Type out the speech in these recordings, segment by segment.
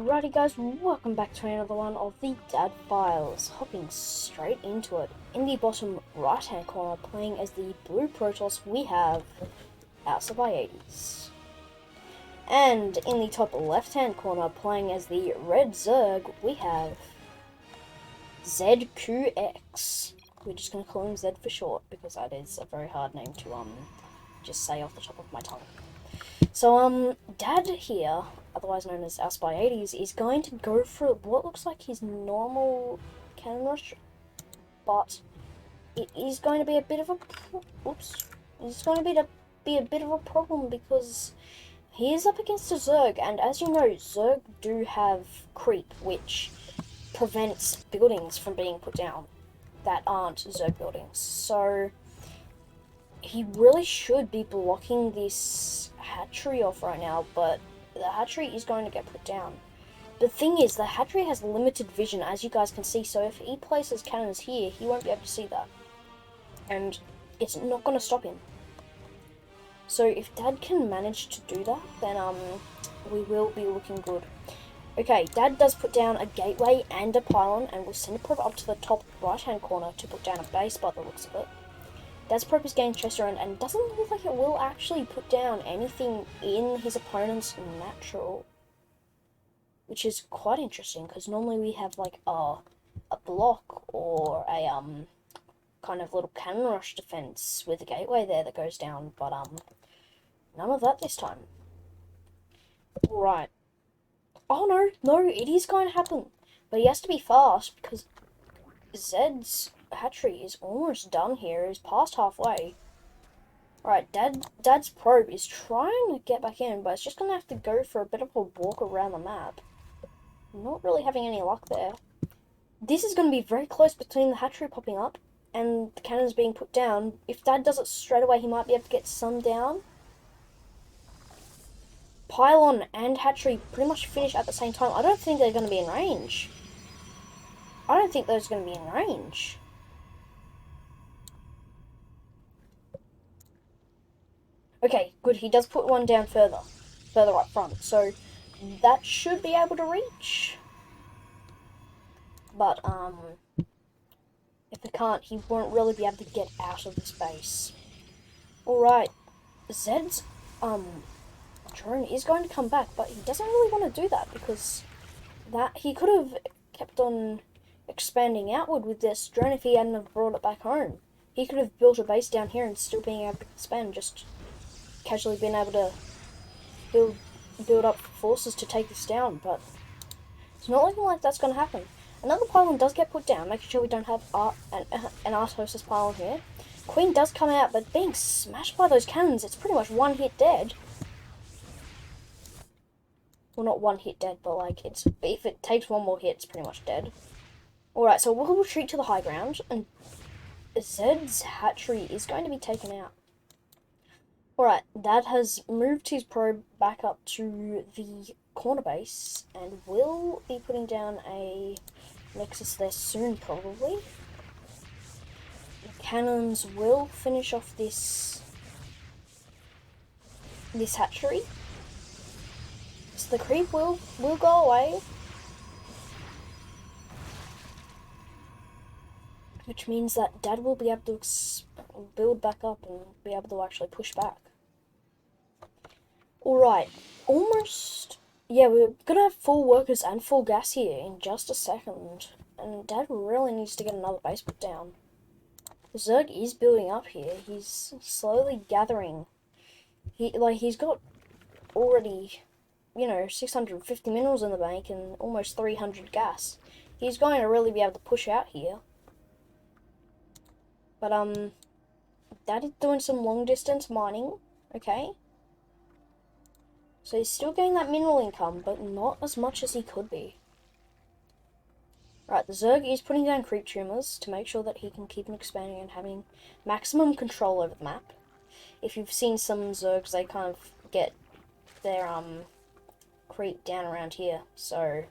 Alrighty guys, welcome back to another one of the Dad Files. Hopping straight into it. In the bottom right hand corner, playing as the blue Protoss, we have Alcibiades. And in the top left hand corner, playing as the red Zerg, we have ZQX. We're just going to call him Z for short, because that is a very hard name to just say off the top of my tongue. So, Dad here, otherwise known as Alcibiades, is going to go for what looks like his normal cannon rush, but it is going to be a bit of a it's going to be a bit of a problem because he is up against a Zerg, and as you know, Zerg do have creep, which prevents buildings from being put down that aren't Zerg buildings. So he really should be blocking this hatchery off right now, but the hatchery is going to get put down. The thing is, the hatchery has limited vision, as you guys can see, so if he places cannons here, he won't be able to see that. And it's not going to stop him. So if Dad can manage to do that, then we will be looking good. Okay, Dad does put down a gateway and a pylon, and will send a probe up to the top right-hand corner to put down a base by the looks of it. Dad's probe is getting chased around and doesn't look like it will actually put down anything in his opponent's natural. Which is quite interesting, because normally we have like a block or a kind of little cannon rush defense with a gateway there that goes down, but none of that this time. Right. Oh no, it is going to happen. But he has to be fast, because Zed's hatchery is almost done here. He's past halfway. Alright, Dad's probe is trying to get back in, but it's just going to have to go for a bit of a walk around the map. Not really having any luck there. This is going to be very close between the hatchery popping up and the cannons being put down. If Dad does it straight away, he might be able to get some down. Pylon and hatchery pretty much finish at the same time. I don't think they're going to be in range. I don't think those are going to be in range. Okay, good. He does put one down further up front, so that should be able to reach. But if it can't, he won't really be able to get out of this base. Alright, Zed's drone is going to come back, but he doesn't really want to do that, because that he could have kept on expanding outward with this drone if he hadn't have brought it back home. He could have built a base down here and still being able to expand, just casually being able to build up forces to take this down, but it's not looking like that's going to happen. Another pylon does get put down, making sure we don't have an Artosis pylon here. Queen does come out, but being smashed by those cannons, it's pretty much one hit dead. Well, not one hit dead, but like, if it takes one more hit, it's pretty much dead. Alright, so we'll retreat to the high ground, and Zed's hatchery is going to be taken out. Alright, Dad has moved his probe back up to the corner base, and will be putting down a nexus there soon, probably. The cannons will finish off this hatchery. So the creep will go away. Which means that Dad will be able to build back up and be able to actually push back. Alright, almost. Yeah, we're gonna have full workers and full gas here in just a second. And Dad really needs to get another base put down. Zerg is building up here. He's slowly gathering. He's got already, 650 minerals in the bank and almost 300 gas. He's going to really be able to push out here. But, Dad is doing some long distance mining, okay? So he's still getting that mineral income, but not as much as he could be. Right, the Zerg is putting down creep tumors to make sure that he can keep on expanding and having maximum control over the map. If you've seen some Zergs, they kind of get their, creep down around here, so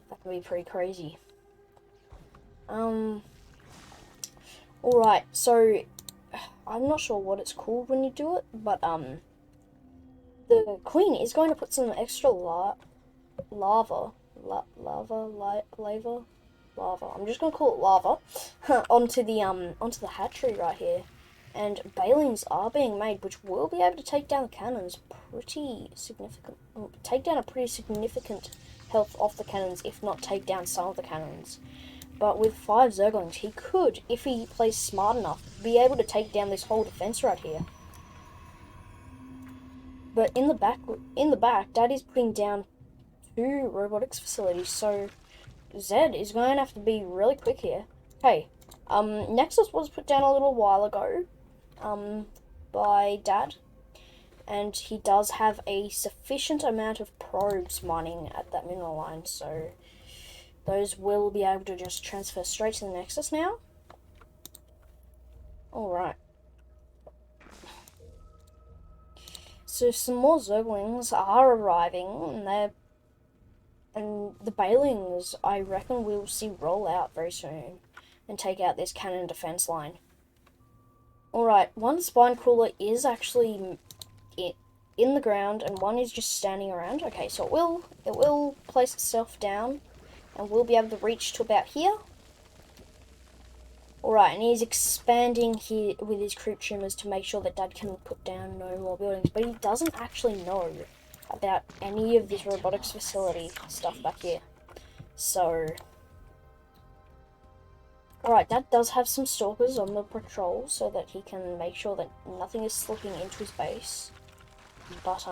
that can be pretty crazy. Alright, so I'm not sure what it's called when you do it, but the Queen is going to put some extra lava. Lava. I'm just gonna call it lava. onto the hatchery right here. And bailings are being made, which will be able to take down the cannons pretty significant. Take down a pretty significant health off the cannons, if not take down some of the cannons. But with 5 Zerglings, he could, if he plays smart enough, be able to take down this whole defense right here. But in the back, Dad is putting down 2 robotics facilities, so Zed is going to have to be really quick here. Hey, Nexus was put down a little while ago, by Dad, and he does have a sufficient amount of probes mining at that mineral line, so those will be able to just transfer straight to the Nexus now. Alright. So some more Zerglings are arriving, and the Bailings, I reckon we'll see roll out very soon and take out this cannon defense line. Alright, one spine crawler is actually in the ground and one is just standing around. Okay, so it will place itself down and we'll be able to reach to about here. Alright, and he's expanding here with his creep tumors to make sure that Dad can put down no more buildings, but he doesn't actually know about any of this robotics facility stuff back here. So, alright, Dad does have some stalkers on the patrol so that he can make sure that nothing is slipping into his base. But,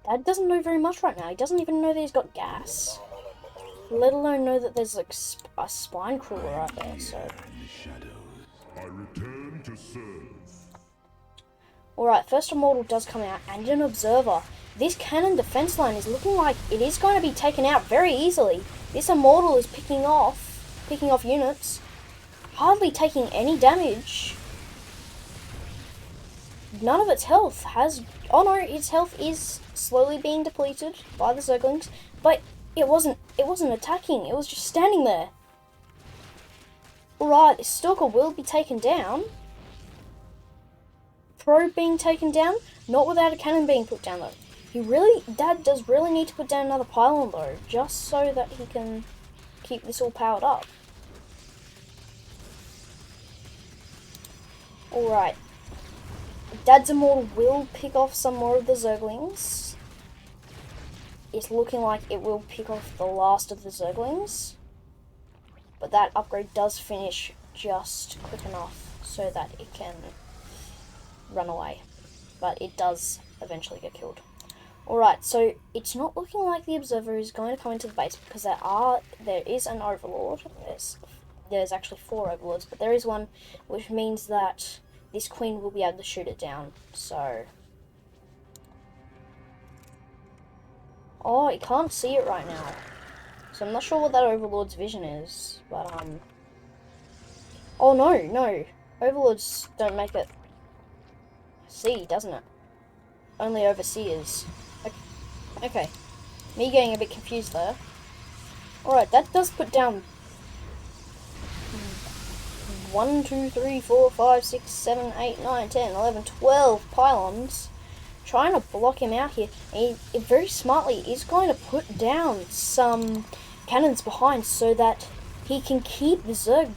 Dad doesn't know very much right now. He doesn't even know that he's got gas. Let alone know that there's like a spine crawler right there, so. I return to serve. Alright, first Immortal does come out, and an Observer. This cannon defense line is looking like it is going to be taken out very easily. This Immortal is picking off units, hardly taking any damage. None of its health has... Oh no, its health is slowly being depleted by the Zerglings, but it wasn't attacking, it was just standing there. Alright, this Stalker will be taken down. Probe being taken down, not without a cannon being put down though. Dad does really need to put down another pylon though, just so that he can keep this all powered up. Alright. Dad's Immortal will pick off some more of the Zerglings. It's looking like it will pick off the last of the Zerglings. But that upgrade does finish just quick enough so that it can run away. But it does eventually get killed. Alright, so it's not looking like the Observer is going to come into the base because there is an Overlord. There's actually 4 Overlords, but there is one, which means that this Queen will be able to shoot it down. So... Oh, he can't see it right now. So I'm not sure what that Overlord's vision is, but, Oh, no. Overlords don't make it see, doesn't it? Only Overseers. Okay. Me getting a bit confused there. Alright, that does put down 1, 2, 3, 4, 5, 6, 7, 8, 9, 10, 11, 12 pylons trying to block him out here. And he very smartly is going to put down some cannons behind so that he can keep the Zerg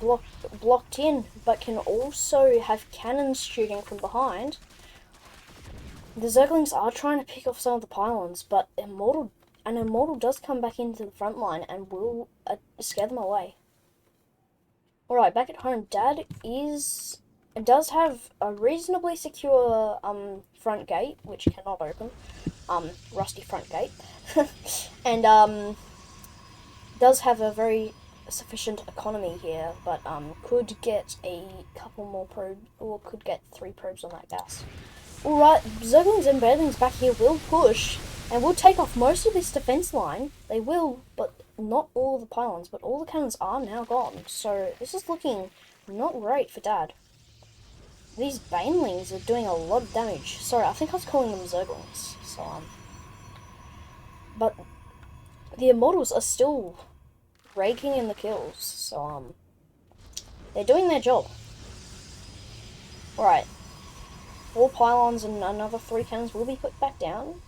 blocked in, but can also have cannons shooting from behind. The Zerglings are trying to pick off some of the pylons, but Immortal does come back into the front line and will scare them away. Alright, back at home, Dad does have a reasonably secure front gate, which cannot open. Rusty front gate. And does have a very sufficient economy here, but could get a couple more probes, or could get 3 probes on that gas. Alright, Zerglings and Bailings back here will push, and will take off most of this defense line. They will, but not all of the pylons, but all the cannons are now gone. So this is looking not great for Dad. These Banelings are doing a lot of damage. Sorry, I think I was calling them Zerglings. So, but the Immortals are still raking in the kills. So, they're doing their job. Alright. 4 pylons and another 3 cannons will be put back down.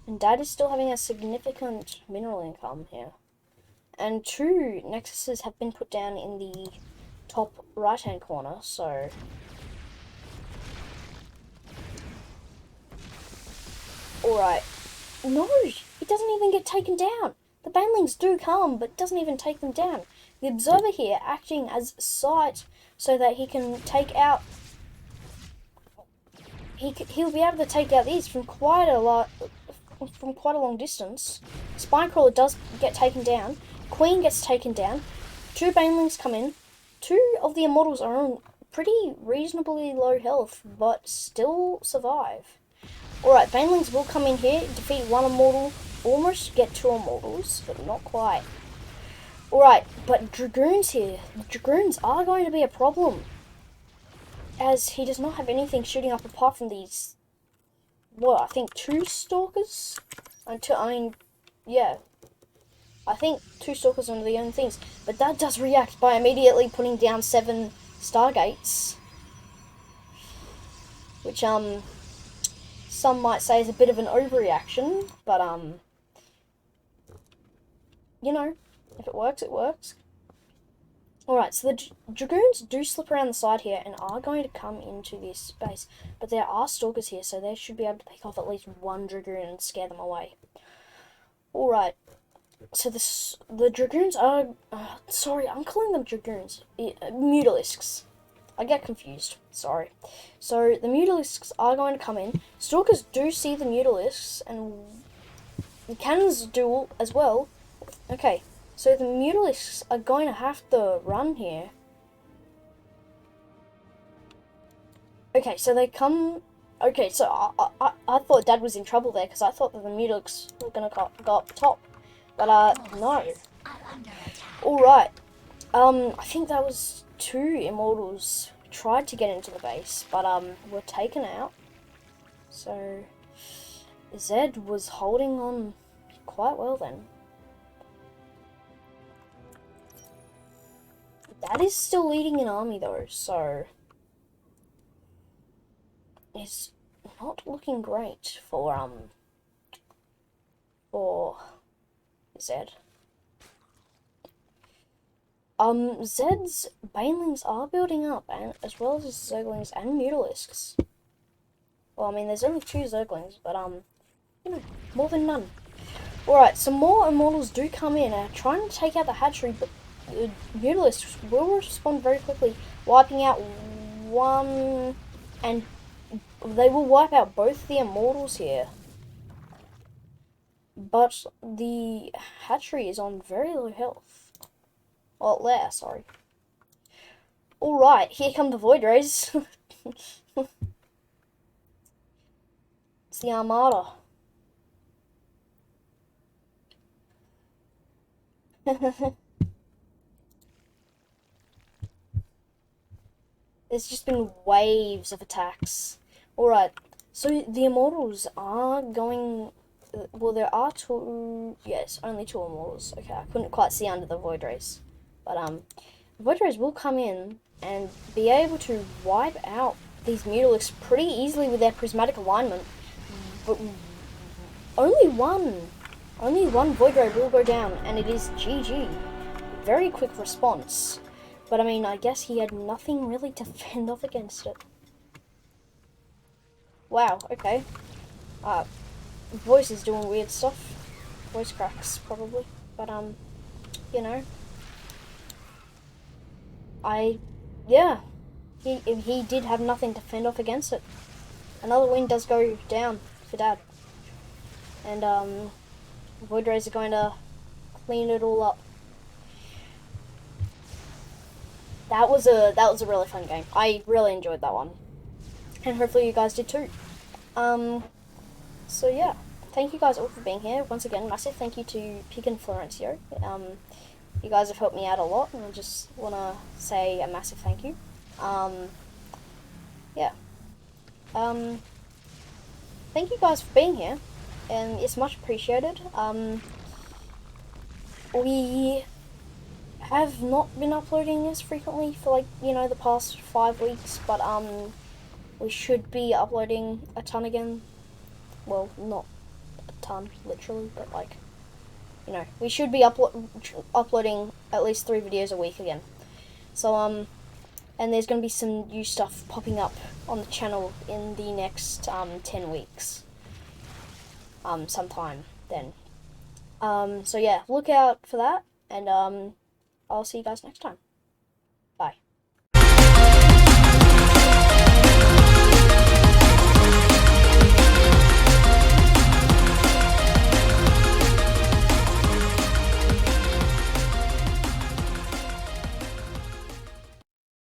And Dad is still having a significant mineral income here. And 2 nexuses have been put down in the top right-hand corner, so... Alright. No! It doesn't even get taken down! The banelings do come, but it doesn't even take them down. The observer here acting as sight so that he can take out... He'll be able to take out these from quite a long distance. Spinecrawler does get taken down. Queen gets taken down. 2 banelings come in. 2 of the immortals are on pretty reasonably low health, but still survive. Alright, banelings will come in here, defeat 1 immortal, almost get 2 immortals, but not quite. Alright, but dragoons here. The dragoons are going to be a problem, as he does not have anything shooting up apart from these, what, I think 2 stalkers? Yeah. I think 2 stalkers are the only things. But that does react by immediately putting down 7 stargates. Which, some might say is a bit of an overreaction. But, you know, if it works, it works. Alright, so the dragoons do slip around the side here and are going to come into this space. But there are stalkers here, so they should be able to pick off at least 1 dragoon and scare them away. Alright, so the dragoons are... sorry, I'm calling them dragoons. Mutalisks. I get confused, sorry. So the mutalisks are going to come in. Stalkers do see the mutalisks, and the cannons do as well. Okay. So the mutalisks are going to have to run here. Okay, so they come... Okay, so I thought Dad was in trouble there, because I thought that the mutalisks were going to go up top. But, no. Alright. I think that was 2 immortals tried to get into the base, but, were taken out. So, Zed was holding on quite well then. That is still leading an army though, so it's not looking great for Zed. Zed's banelings are building up, and as well as zerglings and mutalisks. Well, I mean, there's only 2 zerglings, but you know, more than none. Alright, some more immortals do come in and are trying to take out the hatchery, but the mutalisks will respond very quickly, wiping out 1, and they will wipe out both the immortals here. But the hatchery is on very low health. Well, there, sorry. Alright, here come the Void Rays. It's the Armada. There's just been waves of attacks. Alright, so the immortals are going... Well, there are 2... Yes, only 2 immortals. Okay, I couldn't quite see under the Void Rays. But, the Void Rays will come in and be able to wipe out these mutalisks pretty easily with their prismatic alignment. But only one Void Ray will go down, and it is GG. Very quick response. But, I mean, I guess he had nothing really to fend off against it. Wow, okay. Voice is doing weird stuff. Voice cracks, probably. But, you know. Yeah. He did have nothing to fend off against it. Another win does go down for Dad. And, Void Rays are going to clean it all up. That was a really fun game. I really enjoyed that one. And hopefully you guys did too. So yeah. Thank you guys all for being here. Once again, massive thank you to Pig and Florencio. You guys have helped me out a lot, and I just want to say a massive thank you. Yeah. Thank you guys for being here, and it's much appreciated. We have not been uploading this frequently for, like, you know, the past 5 weeks, but we should be uploading a ton again. Well, not a ton, literally, but like, you know, we should be uploading at least 3 videos a week again. So, and there's going to be some new stuff popping up on the channel in the next 10 weeks. Sometime then. So yeah, look out for that, and I'll see you guys next time.